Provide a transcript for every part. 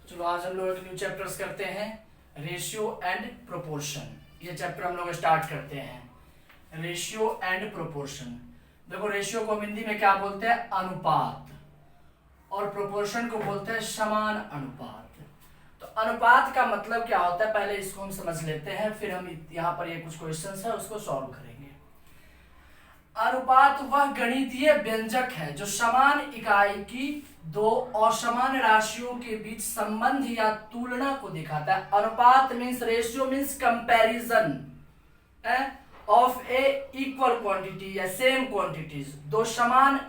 चलो आज हम लोग एक न्यू चैप्टर्स करते हैं, रेशियो एंड प्रोपोर्शन। ये चैप्टर हम लोग स्टार्ट करते हैं, रेशियो एंड प्रोपोर्शन। देखो, रेशियो को हम हिंदी में क्या बोलते हैं? अनुपात। और प्रोपोर्शन को बोलते हैं समान अनुपात। तो अनुपात का मतलब क्या होता है, पहले इसको हम समझ लेते हैं, फिर हम यहाँ पर ये कुछ क्वेश्चंस है उसको सॉल्व करेंगे। अनुपात वह गणितीय व्यंजक है जो समान इकाई की दो असमान राशियों के बीच संबंध या तुलना को दिखाता है। अनुपात means, ratio means comparison of A equal quantity या सेम क्वांटिटीज। दो समान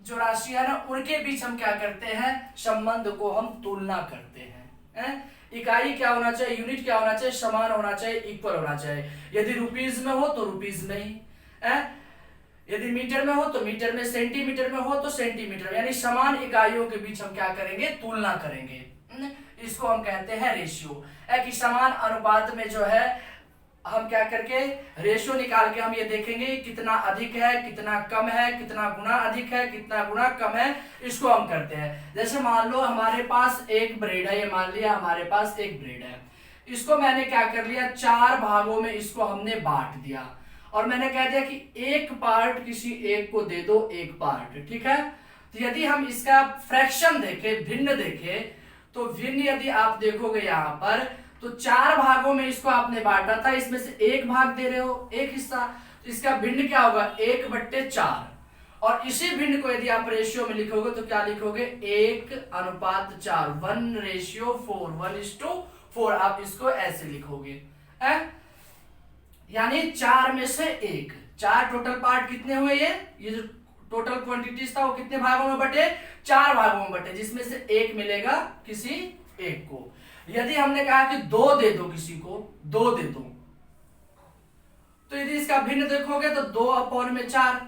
जो राशियां ना, उनके बीच हम क्या करते हैं? संबंध को हम तुलना करते हैं। इकाई क्या होना चाहिए? यूनिट क्या होना चाहिए? समान होना चाहिए, इक्वल होना चाहिए। यदि रुपीज में हो तो रुपीज में ही, यदि मीटर में हो तो मीटर में, सेंटीमीटर में हो तो सेंटीमीटर में, यानी समान इकाइयों के बीच हम क्या करेंगे? तुलना करेंगे। इसको हम कहते हैं रेशियो। कि समान अनुपात में जो है हम क्या करके रेशियो निकाल के हम ये देखेंगे कितना अधिक है, कितना कम है, कितना गुना अधिक है, कितना गुना कम है, इसको हम करते हैं। जैसे मान लो हमारे पास एक ब्रेड है, ये मान लिया हमारे पास एक ब्रेड है, इसको मैंने क्या कर लिया? 4 भागों में इसको हमने बांट दिया और मैंने कह दिया कि एक पार्ट किसी एक को दे दो, एक पार्ट, ठीक है। तो यदि हम इसका फ्रैक्शन देखें, भिन्न देखें, तो भिन्न यदि आप देखोगे यहाँ पर, तो 4 भागों में इसको आपने बांटा था, इसमें से एक भाग दे रहे हो, एक हिस्सा, तो इसका भिन्न क्या होगा? 1/4। और इसी भिन्न को यदि आप रेशियो में लिखोगे तो क्या लिखोगे? 1:4, 1:4, 1:4। आप इसको ऐसे लिखोगे, यानी 4 में से 1। 4 टोटल पार्ट कितने हुए? ये जो टोटल क्वांटिटीज था वो कितने भागों में बटे? 4 भागों में बटे, जिसमें से 1 मिलेगा किसी एक को। यदि हमने कहा कि 2 दे दो किसी को, 2 दे दो, तो यदि इसका भिन्न देखोगे तो 2/4।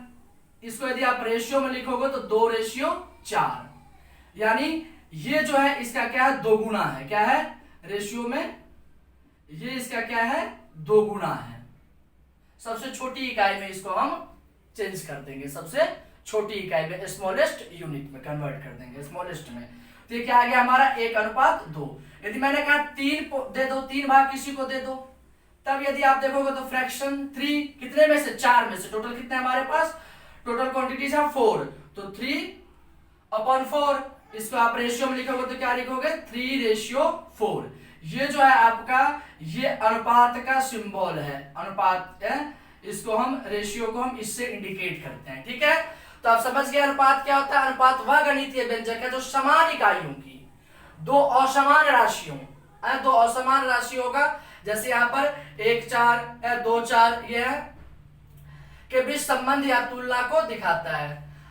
इसको यदि आप रेशियो में लिखोगे तो 2:4, यानी ये जो है इसका क्या है? 2 गुना है। क्या है? रेशियो में ये इसका क्या है? 2 गुना है। सबसे छोटी इकाई में इसको हम चेंज कर देंगे, सबसे छोटी इकाई में, स्मॉलेस्ट यूनिट में कन्वर्ट कर देंगे, स्मॉलेस्ट में। तो ये क्या आ गया हमारा? 1:2। यदि मैंने कहा 3 दे दो, 3 भाग किसी को दे दो, तब यदि आप देखोगे तो फ्रैक्शन 3 कितने में से? 4 में से। टोटल कितने हमारे पास? टोटल क्वांटिटीज है 4, तो 3/4। इसको आप रेशियो में लिखोगे तो क्या लिखोगे? 3:4। ये जो है आपका, ये अनुपात का सिंबल है, अनुपात है। इसको हम, रेशियो को हम इससे इंडिकेट करते हैं, ठीक है। तो आप समझ गए अनुपात क्या होता है? अनुपात वह गणितीय व्यंजक है जो समान इकाइयों की दो असमान राशियों, 2 असमान राशियों का, जैसे यहाँ पर 1:4 है, 2:4 ये है, के बीच संबंध या तुलना को दिखाता है।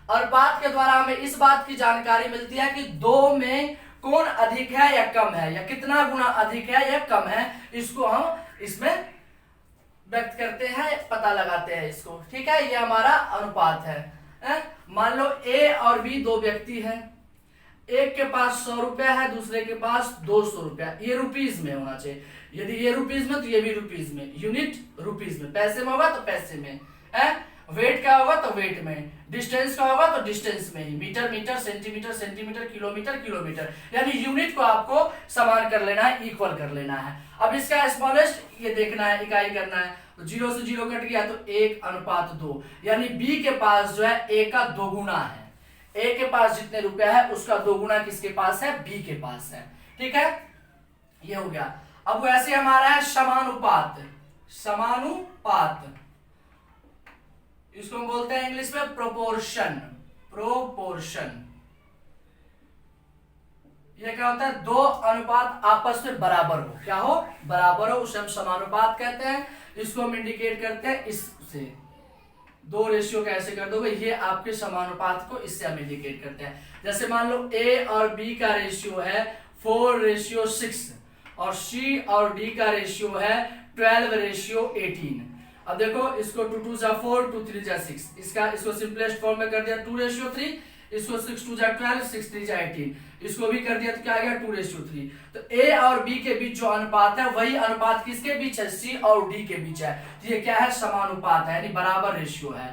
अनुपात के द्वारा हमें इस बात की जानकारी मिलती है कि 2 में कौन अधिक है या कम है, या कितना गुना अधिक है या कम है, इसको हम इसमें व्यक्त करते हैं, पता लगाते हैं इसको, ठीक है। ये हमारा अनुपात है। मान लो ए और बी 2 व्यक्ति हैं, एक के पास 100 रुपया है, दूसरे के पास 200 रुपया। ये रुपीज में होना चाहिए, यदि ये रुपीज में तो ये भी रुपीज में, यूनिट रुपीज में, पैसे में होगा तो पैसे में, वेट का होगा तो वेट में, डिस्टेंस का होगा तो डिस्टेंस में ही, metre metre, centimetre centimetre, kilometre kilometre, यानी यूनिट को आपको समान कर लेना है, इक्वल कर लेना है। अब इसका स्मॉलेस्ट ये देखना है, इकाई करना है, तो 0 से 0 कट गया तो 1:2, यानी बी के पास जो है ए का 2 गुना है। ए के पास जितने रुपया है उसका 2 गुना किसके पास है? बी के पास है, ठीक है। ये हो गया। अब वैसे हमारा है समानुपात। समानुपात, इसको हम बोलते हैं इंग्लिश में प्रोपोर्शन। प्रोपोर्शन, ये क्या होता है? 2 अनुपात आपस में बराबर हो। क्या हो? बराबर हो, उसे हम समानुपात कहते हैं। इसको हम इंडिकेट करते हैं इससे। 2 रेशियो कैसे कर दोगे? ये आपके समानुपात को इससे हम इंडिकेट करते हैं। जैसे मान लो ए और बी का रेशियो है 4:6 और सी और डी का रेशियो है 12:18। अब देखो, इसको 2 2 जा 4, 2 3 जा 6, इसको सिंपलेस्ट फॉर्म में कर दिया 2:3, इसको 6 2 जा 12, 6 3 जा 18, इसको भी कर दिया तो क्या आ गया? 2:3। तो ए और बी के बीच जो अनुपात है वही अनुपात किसके बीच है? सी और डी के बीच है। तो ये क्या है? समानुपात है, यानी बराबर रेशियो है।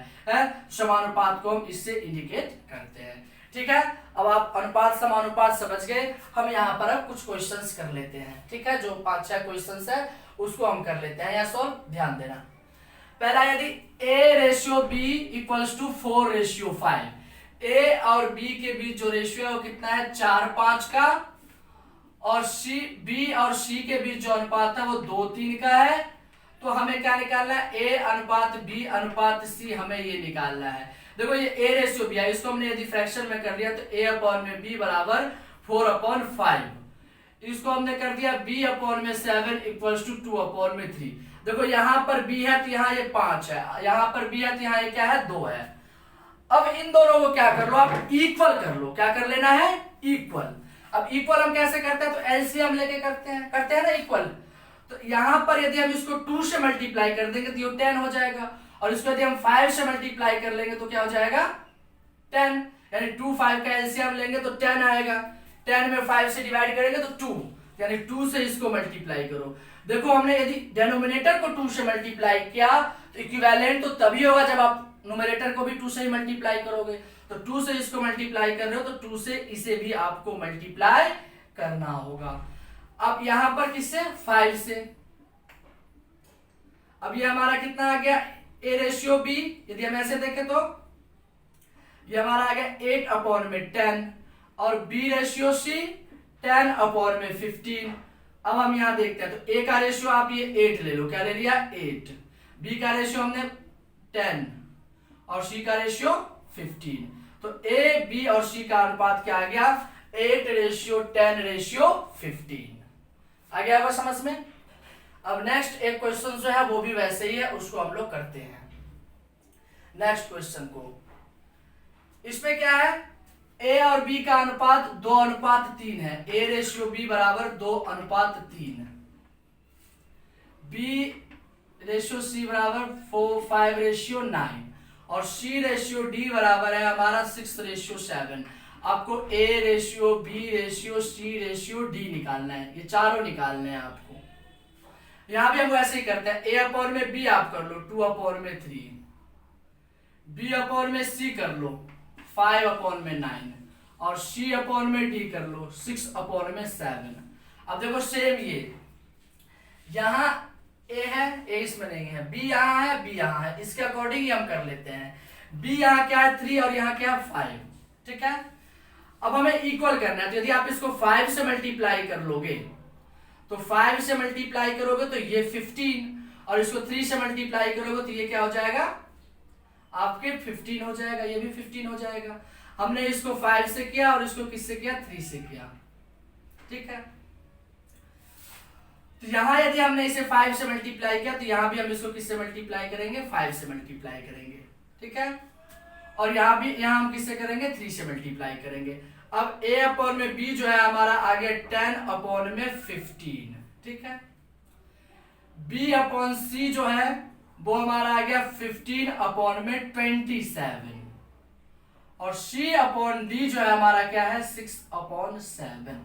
समानुपात को हम इससे इंडिकेट करते हैं, ठीक है, अब आप अनुपात समानुपात समझ गए। हम यहाँ पर अब कुछ क्वेश्चंस कर लेते हैं, ठीक है, जो 5-6 क्वेश्चंस है उसको हम कर लेते हैं यहाँ सॉल्व, ध्यान देना। पहला, यदि A:B=4:5, ए और बी के बीच जो रेशियो है वो कितना है 4:5 का, और बी और सी के बीच जो अनुपात है वो 2:3 का है, तो हमें क्या निकालना है, ए अनुपात बी अनुपात सी, हमें ये निकालना है। देखो ये ए रेशियो बी है, इसको हमने यदि फ्रैक्शन में कर दिया तो ए अपॉन में बी बराबर 4/5, इसको हमने कर दिया b अपॉन में 7 इक्वल्स टू 2/3। देखो यहाँ पर b है तो यहाँ ये 5 है, यहाँ पर b है तो यहाँ ये क्या है 2 है। अब इन दोनों को क्या कर लो, आप इक्वल कर लो। क्या कर लेना है, इक्वल। अब इक्वल हम कैसे करते हैं, तो एलसीएम लेके करते हैं ना इक्वल। तो यहाँ पर यदि हम इसको 2 से मल्टीप्लाई कर देंगे तो ये 10 हो जाएगा, और इसको यदि हम 5 से मल्टीप्लाई कर लेंगे तो क्या हो जाएगा 10, यानी 2 5 का एलसीएम लेंगे तो 10 आएगा। 10 में 5 से डिवाइड करेंगे तो 2, यानी 2 से इसको मल्टीप्लाई करो। देखो हमने यदि डिनोमिनेटर को 2 से मल्टीप्लाई किया तो इक्विवेलेंट तो तभी होगा जब आप न्यूमरेटर को भी 2 से ही मल्टीप्लाई करोगे। तो 2 से इसको मल्टीप्लाई कर रहे हो तो 2 से इसे भी आपको मल्टीप्लाई करना होगा। अब यहां पर किससे, 5 से। अब ये हमारा कितना आ गया, ए रेशियो बी, यदि हम ऐसे देखें तो ये हमारा आ गया 8/10, और बी रेशियो सी 10/15। अब हम यहां देखते हैं तो ए का रेशियो आप ये 8 ले लो, क्या ले लिया 8, बी का रेशियो हमने 10 और सी का रेशियो 15। तो ए बी और सी का अनुपात क्या आ गया 8:10:15। आ गया होगा समझ में। अब नेक्स्ट एक क्वेश्चन जो है वो भी वैसे ही है, उसको हम लोग करते हैं। नेक्स्ट क्वेश्चन को, इसमें क्या है, ए और बी का अनुपात 2:3 है। ए रेशियो बी बराबर 2:3, बी रेशियो सी बराबर 5:9, और सी रेशियो डी बराबर है हमारा 6:7। आपको A ratio B ratio C ratio D निकालना है, ये चारों निकालने हैं आपको। यहां भी हम ऐसे ही करते हैं, ए अपॉन में बी आप कर लो 2/3, बी अपॉन में सी कर लो 5/9, और सी अपॉन में डी कर लो 6/7। अब देखो सेम ये यहां ए है, ए इसमें नहीं है, बी यहां है, बी यहां है, इसके अकॉर्डिंग ही हम कर लेते हैं। बी यहां क्या है 3 और यहां क्या है 5, ठीक है। अब हमें इक्वल करना है, तो यदि आप इसको 5 से मल्टीप्लाई कर लोगे तो 5 से मल्टीप्लाई करोगे तो ये 15, और इसको 3 से मल्टीप्लाई करोगे तो ये क्या हो जाएगा आपके 15 हो जाएगा, ये भी 15 हो जाएगा। हमने इसको 5 से किया और इसको किससे किया 3 से किया, ठीक है। तो यहां यदि हमने इसे 5 से मल्टीप्लाई किया तो यहां भी हम इसको किससे मल्टीप्लाई करेंगे 5 से मल्टीप्लाई करेंगे, ठीक है। और यहां हम किससे करेंगे 3 से मल्टीप्लाई करेंगे। अब a अपॉन में b जो है हमारा आ गया 10/15, ठीक है। b अपॉन c जो है वो हमारा आ गया 15/27, और c अपॉन d जो है हमारा क्या है 6/7।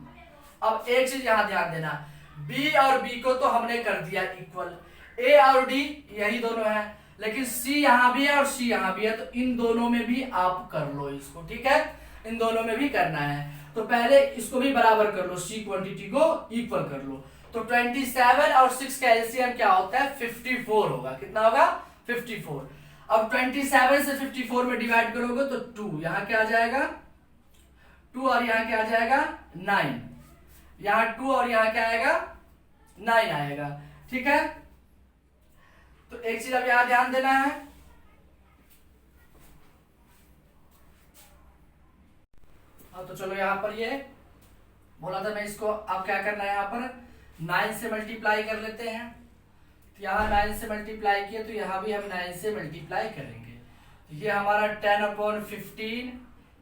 अब एक चीज यहां ध्यान देना, b और b को तो हमने कर दिया इक्वल, a और d यही दोनों है, लेकिन c यहां भी है और c यहां भी है, तो इन दोनों में भी आप कर लो इसको, ठीक है। इन दोनों में भी करना है, तो पहले इसको भी बराबर कर लो, c क्वांटिटी को इक्वल कर लो। तो 27 और 6 का एलसीएम क्या होता है 54 होगा, कितना होगा 54। अब 27 से 54 में डिवाइड करोगे तो 2, यहां क्या आ जाएगा 2, और यहां क्या आ जाएगा 9, यहां 2 और यहां क्या आएगा 9 आएगा, ठीक है। तो एक चीज अब यहां ध्यान देना है, तो चलो यहां पर ये बोला था मैं, इसको अब क्या करना है यहां पर 9 से मल्टीप्लाई कर लेते हैं। तो यहां 9 से मल्टीप्लाई किया तो यहां भी हम 9 से मल्टीप्लाई करेंगे, तो ये हमारा 10/15,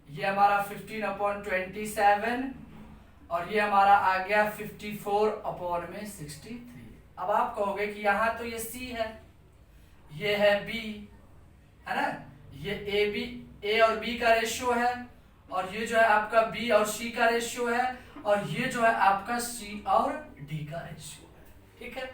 ये हमारा 15/27, और ये हमारा आ गया 54/63। अब आप कहोगे कि यहां तो ये c है, ये है b, है ना, ये a और b का रेशियो है, और ये जो है आपका b और c का रेशियो है, और ये जो है आपका c और d का रेशियो है, ठीक है।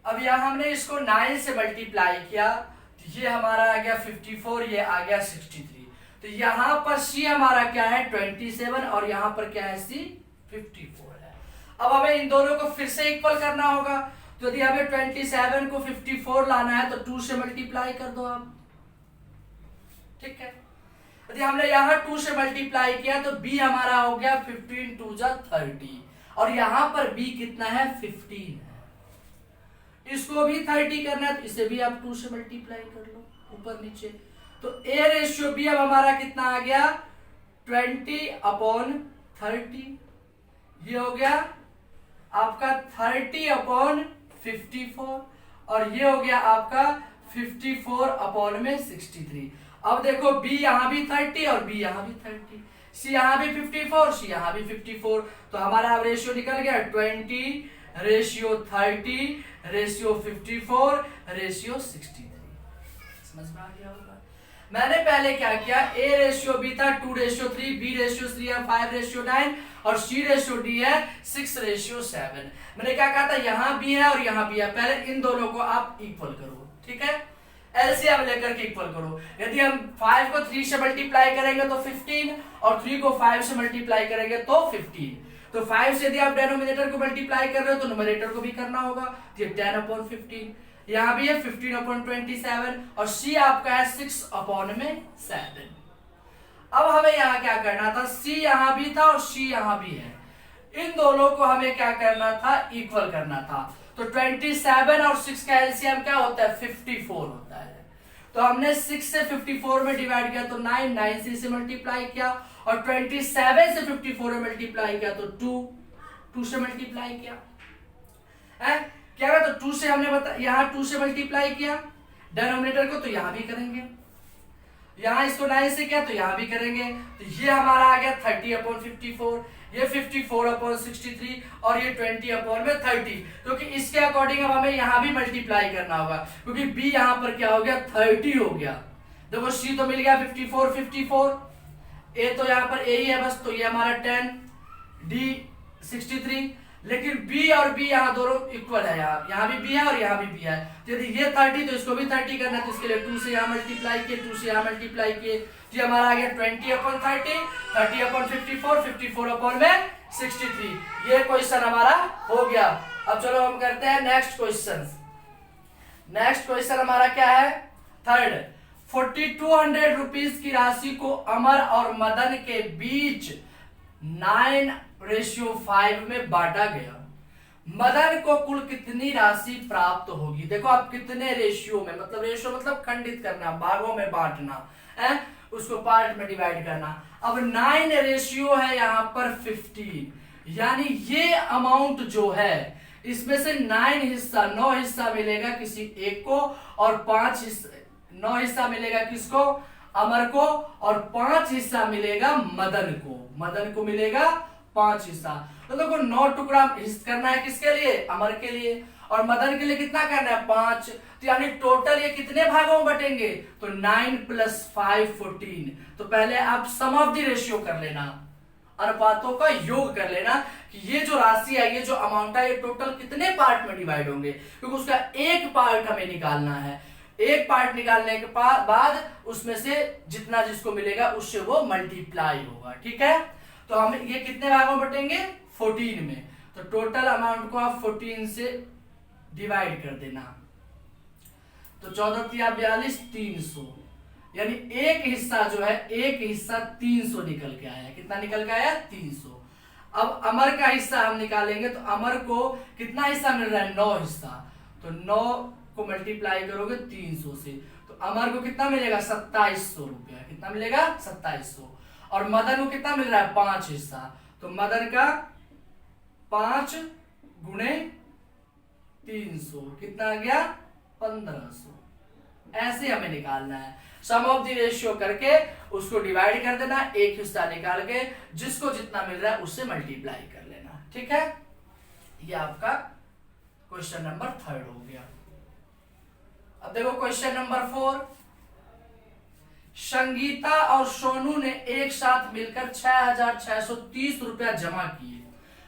अब यहां हमने इसको 9 से मल्टीप्लाई किया तो ये हमारा आ गया 54, ये आ गया 63। तो यहाँ पर C हमारा क्या है 27 और यहाँ पर क्या है C 54 है। अब हमें इन दोनों को फिर से इक्वल करना होगा, तो यदि हमें 27 को 54 लाना है तो 2 से मल्टीप्लाई कर दो आप, ठीक है। यदि हमने यहाँ 2 से मल्टीप्लाई किया तो B हमारा हो गया 15 2 जा 30 और यहाँ पर B कितना है 15 है। इसको भी 30 करना है तो इसे भी आप 2 से मल्टीप्लाई कर लो ऊपर नीचे, तो A/B अब हमारा कितना आ गया 20/30, ये हो गया आपका 30/54 और ये हो गया आपका 54/63। अब देखो B यहाँ भी 30 और B यहाँ भी 30, C यहाँ भी 54, C यहाँ भी 54, तो हमारा अब रेशियो निकल गया 20/30/54/63। समझ में आ गया होगा। मैंने पहले क्या किया, A/B था 2/3, B/3 है 5/9 और C/D है 6/7। मैंने क्या कहा था, यहाँ भी है और यहाँ भी है, पहले इन दोनों को आप इक्वल करो, ठीक है, एलसीएम लेकर के इक्वल करो। यदि हम 5 को 3 से मल्टीप्लाई करेंगे तो 15 और 3 को 5 से मल्टीप्लाई करेंगे तो 15, तो 5 से यदि आप डिनोमिनेटर को मल्टीप्लाई कर रहे हो तो न्यूमरेटर को भी करना होगा, तो 10/15, यहाँ भी है 15/27 और C आपका है 6/7। अब हमें यहाँ क्या करना था, C यहाँ भी था और C यहाँ भी है, इन दोनों को हमें क्या करना था, इक्वल करना था। तो 27 और 6 का एलसीएम क्या होता है 54 होता है, तो हमने 6 से 54 में डिवाइड किया तो 9, 9 से इसे मल्टीप्लाई किया और 27 से 54 में मल्टीप्लाई किया तो 2 से मल्टीप्लाई किया है क्या है, तो 2 से हमने यहाँ 2 से मल्टीप्लाई किया डिनोमिनेटर को, तो यहाँ भी करेंगे, यहाँ इसको 9 से किया तो यहाँ भी करेंगे, तो ये हमारा आ गया 30/54, ये 54/63 और ये 20/30, क्योंकि इसके अकॉर्डिंग अब हमें यहाँ भी मल्टीप्लाई करना होगा, क्योंकि B यहाँ पर क्या हो गया 30 हो गया। देखो C तो मिल गया 54, A तो यहाँ पर A ही है बस, तो ये हमारा 10, D 63, लेकिन B और B यहाँ दोनों इक्वल है, यहाँ भी B है और यहाँ भी B है, तो यदि ये 30 तो इसको भी 30 करना है, तो इसके लिए 2 से यहाँ मल्टीप्लाई किए, 2 से यहाँ मल्टीप्लाई किए, तो हमारा आ गया 20/30, 30/54, 54/63। ये क्वेश्चन हमारा हो गया। अब चलो हम करते हैं नेक्स्ट क्वेश्चन। नेक्स्ट क्वेश्चन हमारा क्या है, थर्ड, 4200 रुपीज की राशि को अमर और मदन के बीच 9/5 में बांटा गया, मदन को कुल कितनी राशि प्राप्त होगी। देखो आप कितने रेशियो में, मतलब रेशियो मतलब खंडित करना, भागों में बांटना है, उसको पार्ट में डिवाइड करना। अब 9 रेशियो है यहाँ पर 15, यानी ये अमाउंट जो है इसमें से 9 हिस्सा 9 हिस्सा मिलेगा किसी एक को और 5 हिस्सा 9 हिस्सा मिलेगा किसको, अमर को, और 5 हिस्सा मिलेगा मदन को। मदन को मिलेगा 5 हिस्सा, तो देखो 9 टुकड़ा करना है किसके लिए, अमर के लिए, और मदन के लिए कितना करना है 5, तो यानी टोटल ये कितने भागों में बटेंगे, तो 9 + 5 14। तो पहले आप सम ऑफ द रेशियो कर लेना, अनुपातों का योग कर लेना कि ये जो राशि है, ये जो अमाउंट है, ये टोटल कितने पार्ट में डिवाइड होंगे, क्योंकि उसका एक पार्ट हमें निकालना है। एक पार्ट निकालने के बाद उसमें से जितना जिसको मिलेगा उससे वो मल्टीप्लाई होगा, ठीक है। तो हम ये कितने भागों में बटेंगे 14 में, तो टोटल अमाउंट को आप 14 से डिवाइड कर देना, तो 14 × 42 300, यानी एक हिस्सा जो है, एक हिस्सा 300 निकल के आया। कितना निकल के आया 300। अब अमर का हिस्सा हम निकालेंगे, तो अमर को कितना हिस्सा मिल रहा है 9 हिस्सा, तो 9 को मल्टीप्लाई करोगे 300 से, तो अमर को कितना मिलेगा 2700 रुपया। कितना मिलेगा 2700। और मदन को कितना मिल रहा है 5 हिस्सा, तो मदन का 5 × 300 कितना आ गया 1500। ऐसे हमें निकालना है, सम ऑफ द रेशियो करके उसको डिवाइड कर देना, एक हिस्सा निकाल के जिसको जितना मिल रहा है उससे मल्टीप्लाई कर लेना, ठीक है। ये आपका क्वेश्चन नंबर 3 हो गया। अब देखो क्वेश्चन नंबर 4, संगीता और सोनू ने एक साथ मिलकर 6630 रुपया जमा किए,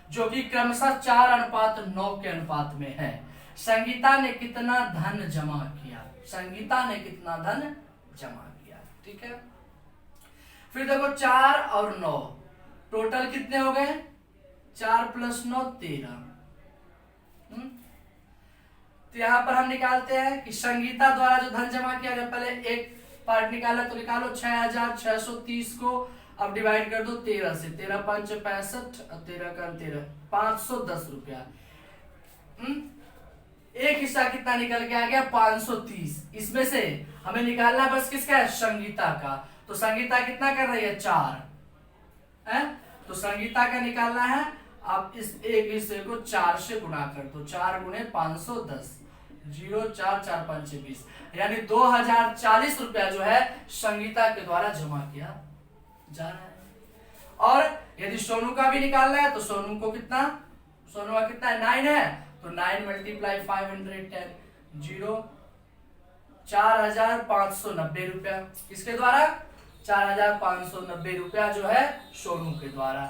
जो कि क्रमशः 4:9 के अनुपात में है। संगीता ने कितना धन जमा किया, संगीता ने कितना धन जमा किया, ठीक है। फिर देखो 4 और 9 टोटल कितने हो गए, 4 + 9 13। तो यहां पर हम निकालते हैं कि संगीता द्वारा जो धन जमा किया गया, पहले एक पार्ट निकाला तो निकालो 6630 को अब डिवाइड कर दो 13 से, 13 5 65 और 13 का 13 510 रुपया। एक हिस्सा कितना निकल के आ गया 530। इसमें से हमें निकालना बस किसका है, संगीता का। तो संगीता कितना कर रही है 4 है, तो संगीता का निकालना है। आप इस एक हिस्से को 4 से गुणा कर दो, 4 × 510 0 4 4 5 20, यानी 2040 रुपया जो है संगीता के द्वारा जमा किया जा रहा है। और यदि सोनू का भी निकालना है तो सोनू को कितना, सोनू का कितना है 9 है, तो 9 × 510 0 4590 रुपया किसके द्वारा, 4590 रुपया जो है सोनू के द्वारा।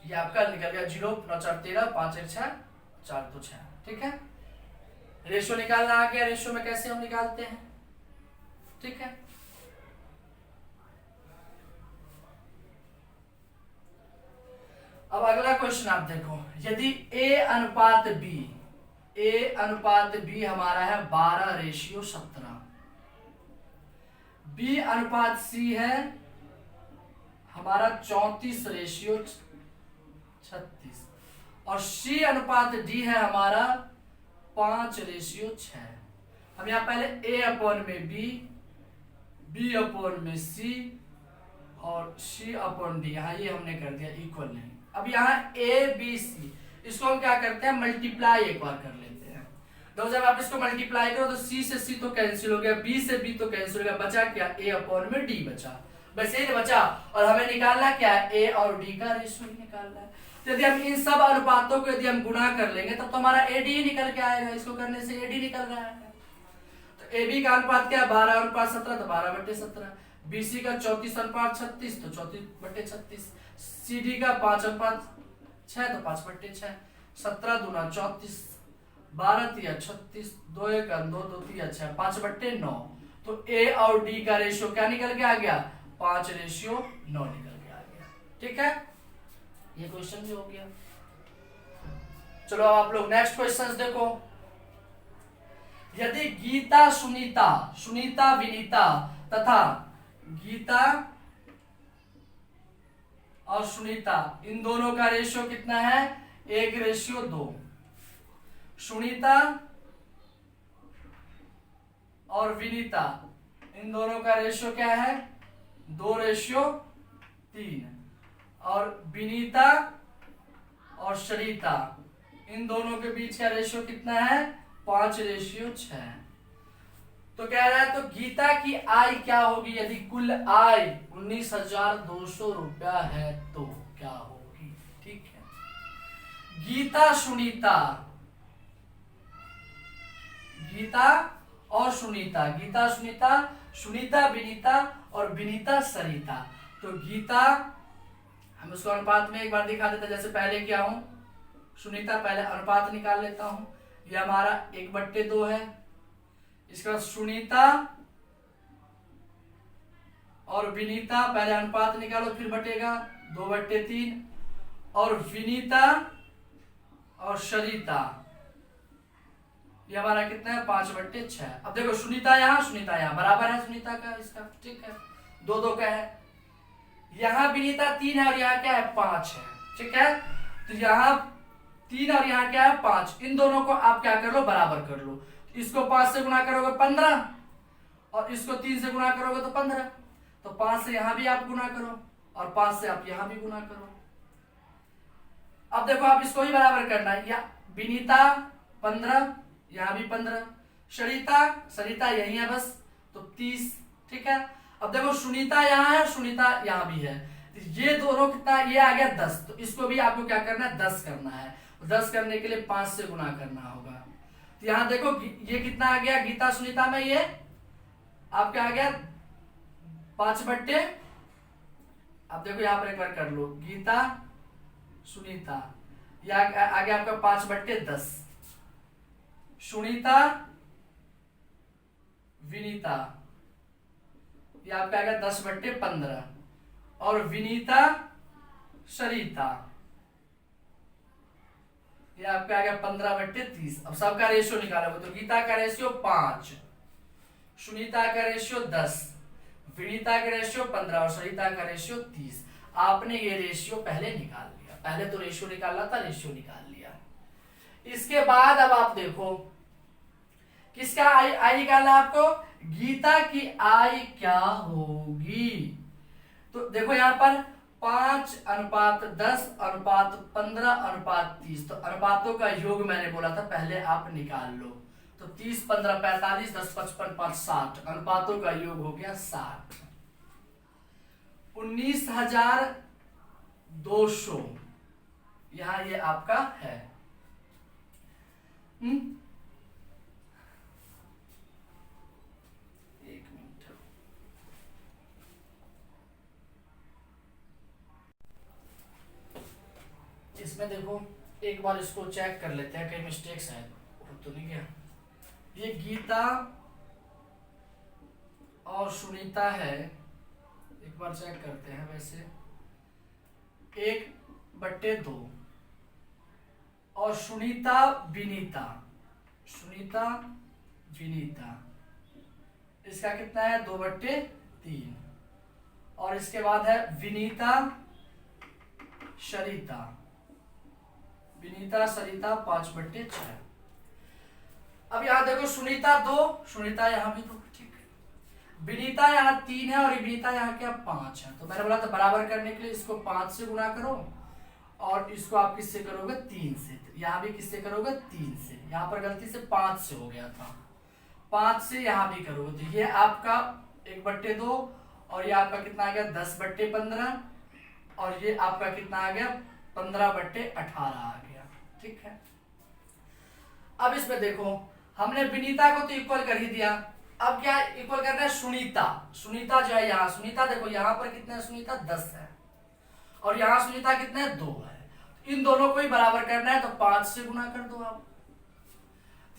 ये आपका निकल गया 0 9 4 13 5 1 6 4 2 6। ठीक है, रेशो निकालना आ गया। रेशो में कैसे हम निकालते हैं, ठीक है। अब अगला क्वेश्चन आप देखो, यदि A अनुपात B हमारा है 12:17, B अनुपात C है हमारा 34:36 और C अनुपात D है हमारा 5:6। हम यहाँ पहले A/B, B/C और C/D, यहाँ ये हमने कर दिया इक्वल नहीं। अब यहाँ ABC इसको हम क्या करते हैं, मल्टीप्लाई एक बार कर लेते हैं। तो जब आप इसको मल्टीप्लाई करो तो C से C तो कैंसिल हो गया, B से B तो कैंसिल हो गया, बचा क्या A/D बचा, बस यही बचा। और हमें निकालना क्या है, A और D का रेशियो निकालना है। तो यदि हम इन सब अनुपातों को यदि हम गुणा कर लेंगे तब तो हमारा AD निकल के आएगा, इसको करने से AD निकल रहा है। तो AB का अनुपात क्या है 12:17 तो 12/17, BC का 34:36 तो 34/36, CD का 5/6 तो 5/6, 17 दूना 34, 12 तिया 36, 2 1 2 2 3 6 5/9। तो A और D का रेशियो क्या निकल के आ गया, 5:9 निकल के आ गया। ठीक है, ये क्वेश्चन भी हो गया। चलो अब आप लोग नेक्स्ट क्वेश्चन देखो। यदि गीता सुनीता, सुनीता विनीता तथा गीता और सुनीता इन दोनों का रेशियो कितना है, 1:2। सुनीता और विनीता इन दोनों का रेशियो क्या है, 2:3। और विनीता और सरिता इन दोनों के बीच का रेशियो कितना है, 5:6। तो कह रहा है तो गीता की आय क्या होगी यदि कुल आय 19,200 रुपया है तो क्या होगी। ठीक है, गीता सुनीता, गीता और सुनीता, गीता सुनीता, सुनीता विनीता और विनीता सरिता। तो गीता हम उसको अनुपात में एक बार दिखा देते, जैसे पहले क्या हूं, सुनीता पहले अनुपात निकाल लेता हूं, यह हमारा 1/2 है। इसके बाद सुनीता और विनीता पहले अनुपात निकालो फिर बटेगा 2/3, और विनीता और सरिता ये हमारा कितना है 5/6। अब देखो सुनीता यहाँ बराबर है सुनीता का इसका, ठीक है, 2 का है। यहाँ विनीता 3 है और यहाँ क्या है 5 है। ठीक है, तो यहाँ 3 और यहाँ क्या है 5, इन दोनों को आप क्या कर लो, बराबर कर लो। इसको 5 से गुणा करोगे 15 और इसको 3 से गुणा करोगे तो 15, तो 5 से यहां भी आप गुणा करो और 5 से आप यहां भी गुणा करो। अब देखो आप इसको ही बराबर करना है, या विनीता 15, यहां भी 15, सरिता यही है बस, तो 30। ठीक है, अब देखो सुनीता यहाँ है, सुनीता यहाँ भी है, ये दोनों कितना, ये आ गया 10, तो इसको भी आपको क्या करना है 10 करना है। 10 करने के लिए 5 से गुणा करना होगा। तो यहाँ देखो ये कितना आ गया, गीता सुनीता में ये आपका आ गया 5/, अब देखो यहाँ पर एक बार कर लो, गीता सुनीता ये आ गया आपका 5/10, सुनीता विनीता ये आपका आएगा 10/15 और विनीता सरिता ये आपका आएगा 15/30। अब सबका रेशियो निकालोगे तो गीता का रेशियो 5, सुनीता का रेशियो 10, विनीता का रेशियो 15 और सरिता का रेशियो 30। आपने ये रेशियो पहले निकाल लिया, पहले तो रेशियो निकालना था, रेशियो निकाल लिया। इसके बाद अब आप देखो किसका आई निकालना आपको, गीता की आई क्या होगी। तो देखो यहाँ पर 5:10:15:30, तो अनुपातों का योग मैंने बोला था पहले आप निकाल लो। तो 30, 15, 45, 10, 55, 5, 60 अनुपातों का योग हो गया 60। 19,200 यहां ये आपका है। एक मिनट, इसमें देखो एक बार इसको चेक कर लेते हैं, कहीं मिस्टेक्स है तो नहीं गया। ये गीता और सुनीता है, एक बार चेक करते हैं। वैसे 1/2 और सुनीता विनीता, सुनीता विनीता इसका कितना है 2/3 और इसके बाद है विनीता सरिता, विनीता सरिता 5/6। अब यहां देखो सुनीता 2, सुनीता यहां भी 2, ठीक है। विनीता यहाँ 3 है और विनीता यहाँ क्या 5 है। तो मैंने बोला था बराबर करने के लिए इसको 5 से गुणा करो और इसको आप किससे करोगे 3 से। यहाँ भी किससे करोगे 3 से। यहाँ पर गलती से 5 से हो गया था, 5 से यहाँ भी करोगे तो ये आपका 1/2 और ये आपका कितना आ गया 10/15 और ये आपका कितना आ गया 15/18 आ गया, ठीक है। अब इसमें देखो हमने विनीता को तो इक्वल कर ही दिया, अब क्या इक्वल करना है सुनीता। सुनीता जो है यहाँ, सुनीता देखो यहाँ पर कितना है सुनीता 10 है और यहाँ सुनीता कितना है 2 है। इन दोनों को ही बराबर करना है तो 5 से गुणा कर दो आप।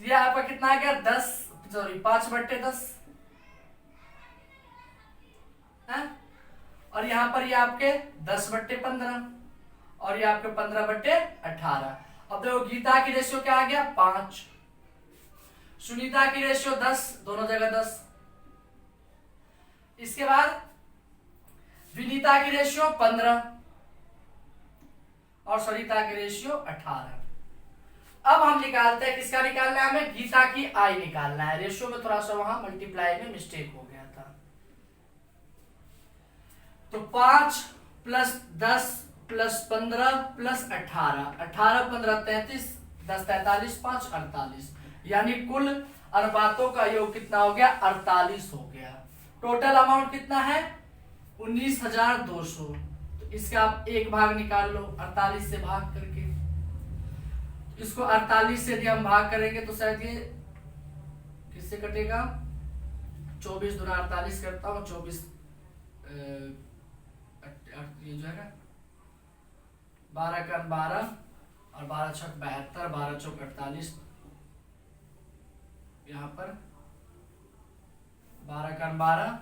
तो ये आपका कितना आ गया 5/10 है और यहाँ पर ये आपके 10/15 और ये आपके 15/18। अब देखो गीता की रेशियो क्या आ गया 5, सुनीता की रेशियो 10, दोनों जगह 10। इसके बाद विनीता की रेशियो 15 और सरिता की रेशियो 18। अब हम निकालते हैं, किसका निकालना है हमें, गीता की आई निकालना है। रेशियो में थोड़ा सा वहां मल्टीप्लाई में मिस्टेक हो गया था। तो 5 + 10 + 15 + 18, 18 15 33, 10 43, 5 48, यानी कुल अनुपातों का योग कितना हो गया 48 हो गया। टोटल अमाउंट कितना है 19,200। तो इसका आप एक भाग निकाल लो 48 से भाग करके। इसको 48 से यदि हम भाग करेंगे तो शायद ये किससे कटेगा, 24 × 48 करता हूँ, 24 ये जो है ना 12 × 12 और 12 × 6 72, 12 × 4 48, यहाँ पर 12 × 12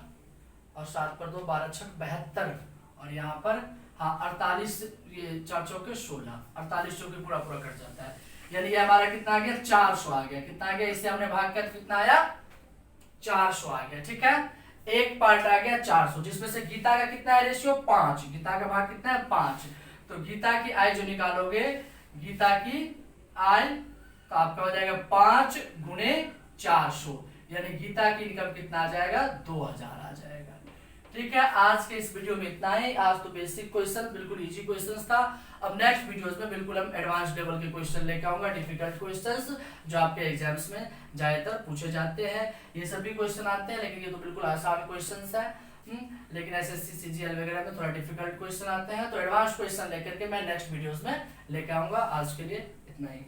और 7 पर 2 12 × 6 72 और यहाँ पर हाँ 48, ये 4 चौके 16, 48 चौके पूरा पूरा कट जाता है। यानी ये हमारा कितना आ गया 400 आ गया। कितना आ गया, इससे हमने भाग कर कितना आया 400 आ गया, ठीक है। एक पार्ट आ गया 400, जिसमें से गीता का कितना है रेशियो 5, गीता का भाग कितना है 5। तो गीता की आय जो निकालोगे, गीता की आय तो आपका हो जाएगा 5 × 400, यानी गीता की इनकम कितना आ जाएगा 2000 आ जाएगा, ठीक है। आज के इस वीडियो में इतना ही। आज तो बेसिक क्वेश्चन, बिल्कुल इजी क्वेश्चंस था। अब नेक्स्ट वीडियोस में बिल्कुल हम एडवांस लेवल के क्वेश्चन लेकर आऊंगा, डिफिकल्ट क्वेश्चंस जो आपके एग्जाम्स में ज्यादातर पूछे जाते हैं। ये सभी क्वेश्चन आते हैं, लेकिन ये तो बिल्कुल आसान क्वेश्चंस है। लेकिन एसएससी सीजीएल वगैरह में थोड़ा डिफिकल्ट क्वेश्चन आते हैं, तो एडवांस क्वेश्चन लेकर के मैं नेक्स्ट वीडियोस में लेकर आऊंगा। आज के लिए इतना ही।